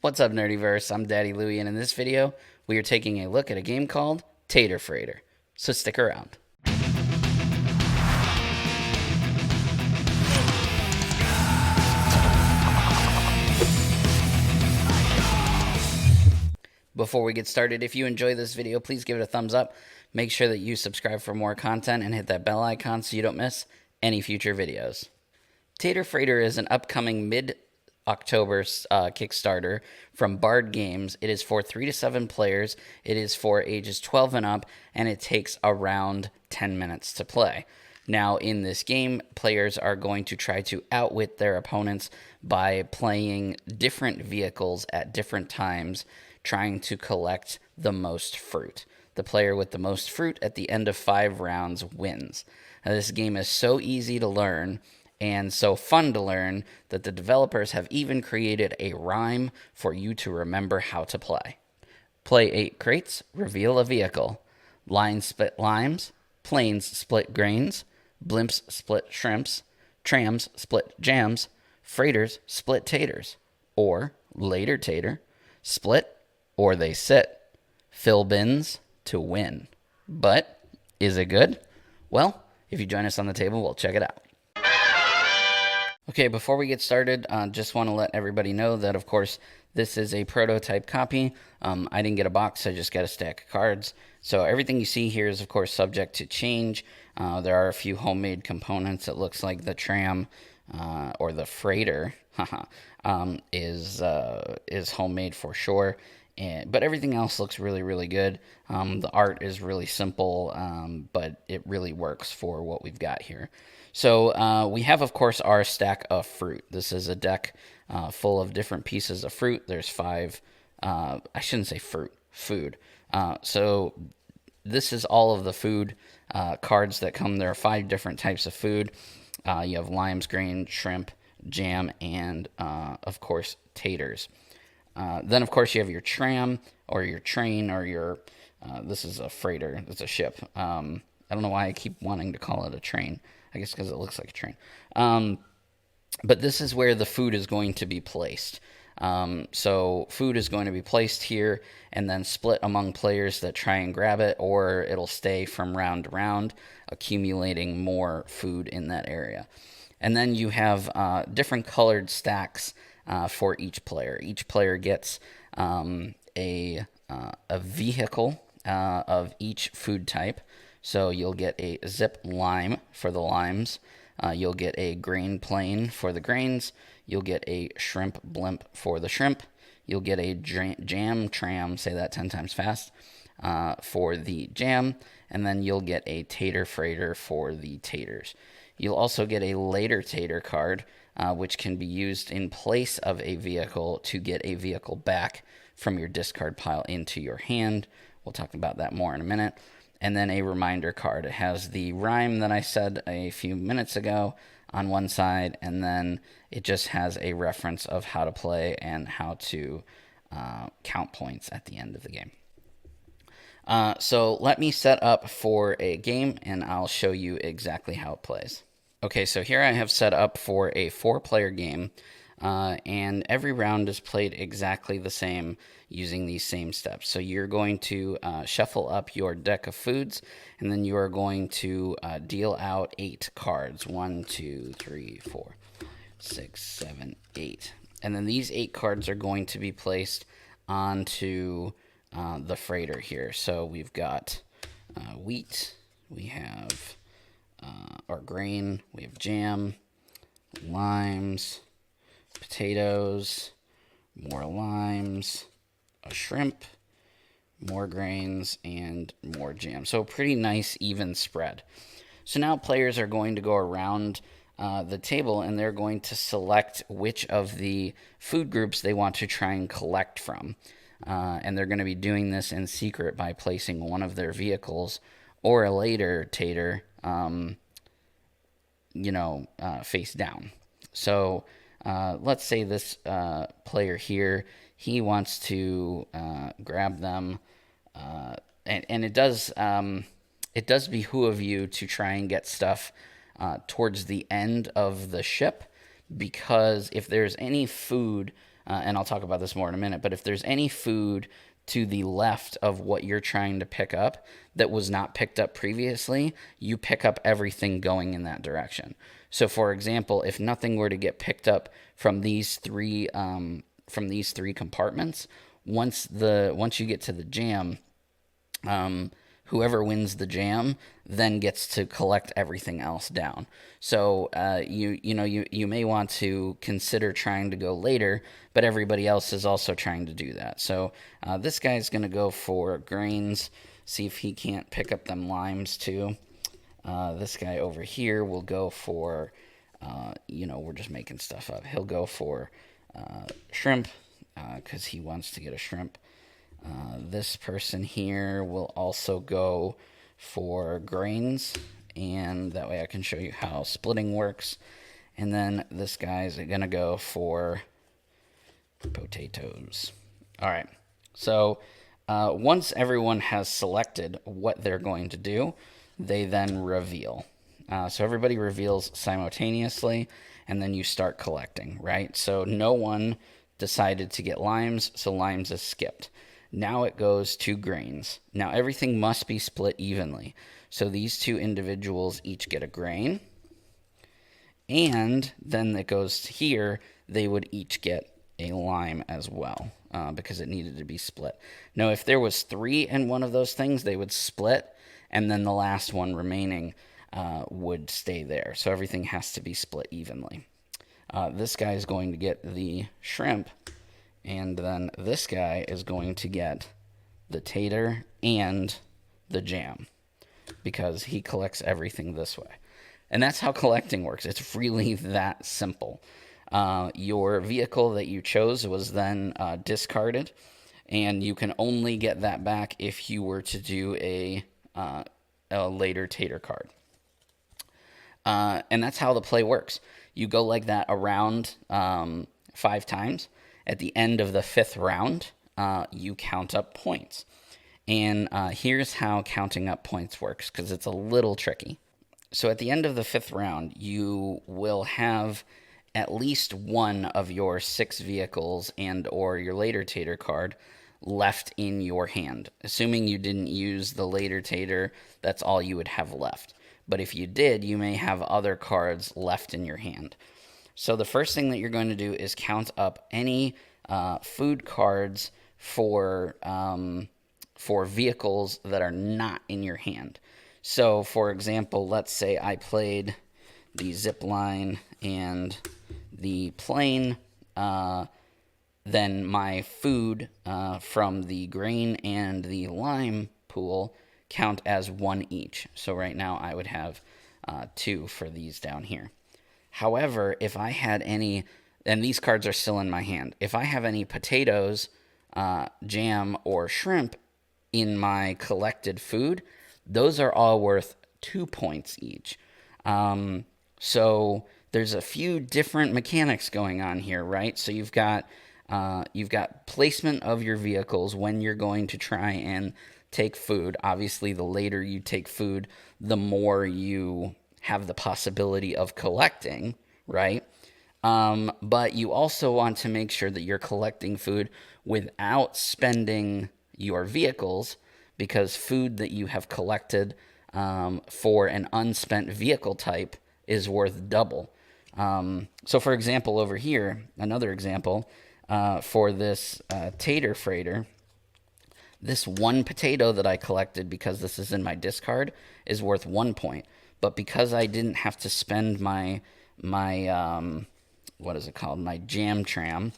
What's up, Nerdyverse? I'm Daddy Louie, and in this video, we are taking a look at a game called Tater Freighter. So stick around. Before we get started, if you enjoy this video, please give it a thumbs up. Make sure that you subscribe for more content and hit that bell icon so you don't miss any future videos. Tater Freighter is an upcoming mid-October Kickstarter from Bard Games. It is for 3 to 7 players. It is for ages 12 and up, and it takes around 10 minutes to play. Now, in this game, players are going to try to outwit their opponents by playing different vehicles at different times, trying to collect the most fruit. The player with the most fruit at the end of 5 rounds wins. Now, this game is so easy to learn and so fun to learn that the developers have even created a rhyme for you to remember how to play. Play 8 crates, reveal a vehicle. Lines split limes, planes split grains, blimps split shrimps, trams split jams, freighters split taters. Or, later tater, split or they sit. Fill bins to win. But, is it good? Well, if you join us on the table, we'll check it out. Okay, before we get started, just want to let everybody know that, of course, this is a prototype copy. I didn't get a box, I just got a stack of cards. So everything you see here is, of course, subject to change. There are a few homemade components. It looks like the tram or the freighter is homemade for sure. But everything else looks really, really good. The art is really simple, but it really works for what we've got here. So we have, of course, our stack of fruit. This is a deck full of different pieces of fruit. There's 5, I shouldn't say fruit, food. So this is all of the food cards that come. There are 5 different types of food. You have limes, grain, shrimp, jam, and, of course, taters. Then, of course, you have your tram or your train or your, this is a freighter, it's a ship. I don't know why I keep wanting to call it a train. I guess because it looks like a train. But this is where the food is going to be placed. So food is going to be placed here and then split among players that try and grab it, or it'll stay from round to round, accumulating more food in that area. And then you have different colored stacks for each player. Each player gets a vehicle of each food type. So you'll get a zip lime for the limes. You'll get a grain plane for the grains. You'll get a shrimp blimp for the shrimp. You'll get a jam tram, say that 10 times fast, for the jam. And then you'll get a tater freighter for the taters. You'll also get a later tater card, which can be used in place of a vehicle to get a vehicle back from your discard pile into your hand. We'll talk about that more in a minute. And then a reminder card. It has the rhyme that I said a few minutes ago on one side, and then it just has a reference of how to play and how to count points at the end of the game. So let me set up for a game, and I'll show you exactly how it plays. Okay, so here I have set up for a 4-player game, and every round is played exactly the same using these same steps. So you're going to shuffle up your deck of foods, and then you are going to deal out 8 cards. 1, 2, 3, 4, 6, 7, 8. And then these 8 cards are going to be placed onto the freighter here. So we've got wheat, we have our grain, we have jam, limes, potatoes, more limes, a shrimp, more grains, and more jam. So pretty nice even spread. So now players are going to go around the table, and they're going to select which of the food groups they want to try and collect from. And they're going to be doing this in secret by placing one of their vehicles or a later tater, face down. So let's say this player here, he wants to grab them, and it does behoove you to try and get stuff towards the end of the ship, because if there's any food and I'll talk about this more in a minute, but if there's any food to the left of what you're trying to pick up that was not picked up previously, you pick up everything going in that direction. So, for example, if nothing were to get picked up from these three compartments, once you get to the jam, whoever wins the jam then gets to collect everything else down. So you may want to consider trying to go later, but everybody else is also trying to do that. So this guy's going to go for grains, see if he can't pick up them limes too. This guy over here will go for, we're just making stuff up. He'll go for shrimp because he wants to get a shrimp. This person here will also go for grains, and that way I can show you how splitting works. And then this guy's going to go for potatoes. All right, so once everyone has selected what they're going to do, they then reveal. So everybody reveals simultaneously, and then you start collecting, right? So no one decided to get limes, so limes is skipped. Now it goes to grains. Now everything must be split evenly. So these two individuals each get a grain. And then it goes here, they would each get a lime as well because it needed to be split. Now if there was 3 in one of those things, they would split, and then the last one remaining would stay there. So everything has to be split evenly. This guy is going to get the shrimp. And then this guy is going to get the tater and the jam because he collects everything this way. And that's how collecting works. It's really that simple. Your vehicle that you chose was then discarded, and you can only get that back if you were to do a later tater card. And that's how the play works. You go like that around 5 times. At the end of the 5th round, you count up points. And here's how counting up points works, because it's a little tricky. So at the end of the 5th round, you will have at least one of your 6 vehicles and or your later tater card left in your hand. Assuming you didn't use the later tater, that's all you would have left. But if you did, you may have other cards left in your hand. So the first thing that you're going to do is count up any food cards for vehicles that are not in your hand. So, for example, let's say I played the zip line and the plane. Then my food from the grain and the lime pool count as 1 each. So right now I would have 2 for these down here. However, if I had any, and these cards are still in my hand, if I have any potatoes, jam, or shrimp in my collected food, those are all worth 2 points each. So there's a few different mechanics going on here, right? So you've got placement of your vehicles when you're going to try and take food. Obviously, the later you take food, the more you have the possibility of collecting, right? But you also want to make sure that you're collecting food without spending your vehicles, because food that you have collected for an unspent vehicle type is worth double. So for example, over here, another example, for this Tater Freighter, this 1 potato that I collected, because this is in my discard, is worth 1 point. But because I didn't have to spend my what is it called? My Jam Tram,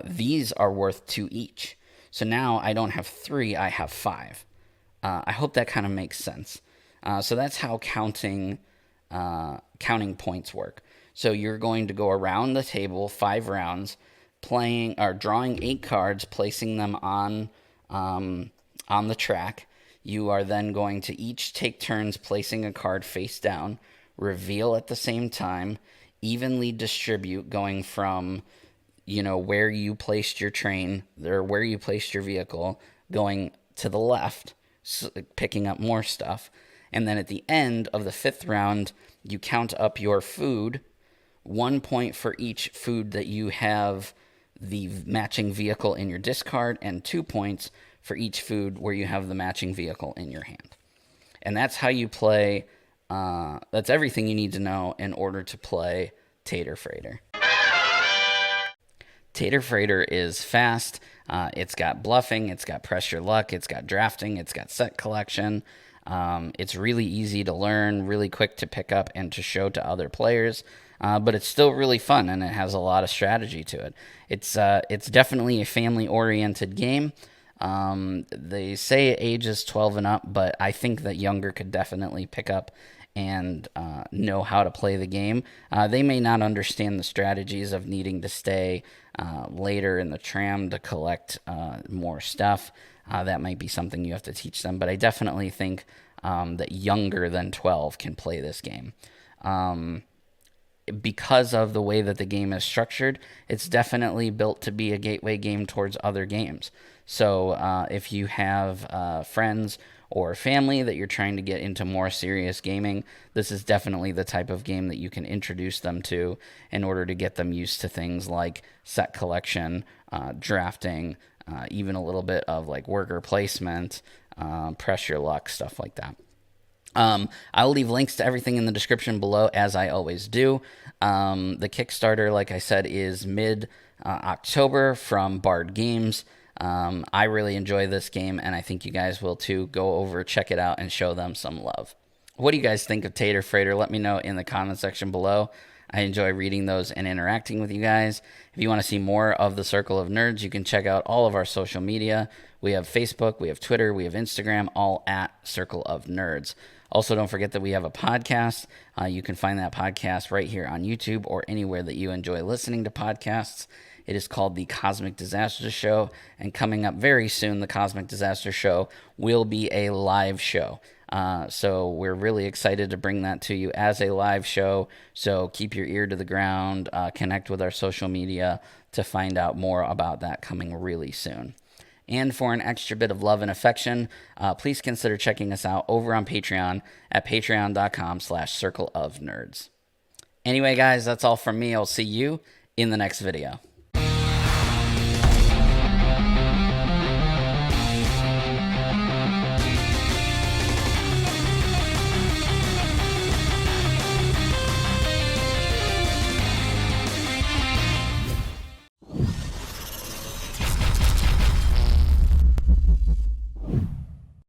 these are worth 2 each. So now I don't have 3, I have 5. I hope that kind of makes sense. So that's how counting points work. So you're going to go around the table 5 rounds, playing or drawing 8 cards, placing them on the track. You are then going to each take turns placing a card face down, reveal at the same time, evenly distribute, going from, where you placed your train or where you placed your vehicle, going to the left, picking up more stuff. And then at the end of the 5th round, you count up your food, 1 point for each food that you have the matching vehicle in your discard, and 2 points for each food where you have the matching vehicle in your hand. And that's how you play. That's everything you need to know in order to play Tater Freighter. Tater Freighter is fast. It's got bluffing. It's got press your luck. It's got drafting. It's got set collection. It's really easy to learn, really quick to pick up and to show to other players. But it's still really fun, and it has a lot of strategy to it. It's definitely a family-oriented game. They say it ages 12 and up, but I think that younger could definitely pick up and know how to play the game. They may not understand the strategies of needing to stay later in the tram to collect more stuff. That might be something you have to teach them, but I definitely think that younger than 12 can play this game. Because of the way that the game is structured, it's definitely built to be a gateway game towards other games. So if you have friends or family that you're trying to get into more serious gaming, this is definitely the type of game that you can introduce them to in order to get them used to things like set collection, drafting, even a little bit of like worker placement, press your luck, stuff like that. I'll leave links to everything in the description below, as I always do. The Kickstarter, like I said, is mid-October from Bard Games. I really enjoy this game, and I think you guys will too. Go over, check it out, and show them some love. What do you guys think of Tater Freighter? Let me know in the comment section below. I enjoy reading those and interacting with you guys. If you want to see more of the Circle of Nerds, you can check out all of our social media. We have Facebook, we have Twitter, we have Instagram, all at Circle of Nerds. Also, don't forget that we have a podcast. You can find that podcast right here on YouTube or anywhere that you enjoy listening to podcasts. It is called The Cosmic Disaster Show, and coming up very soon, The Cosmic Disaster Show will be a live show. So we're really excited to bring that to you as a live show. So keep your ear to the ground, connect with our social media to find out more about that coming really soon. And for an extra bit of love and affection, please consider checking us out over on Patreon at patreon.com/circleofnerds. Anyway, guys, that's all from me. I'll see you in the next video.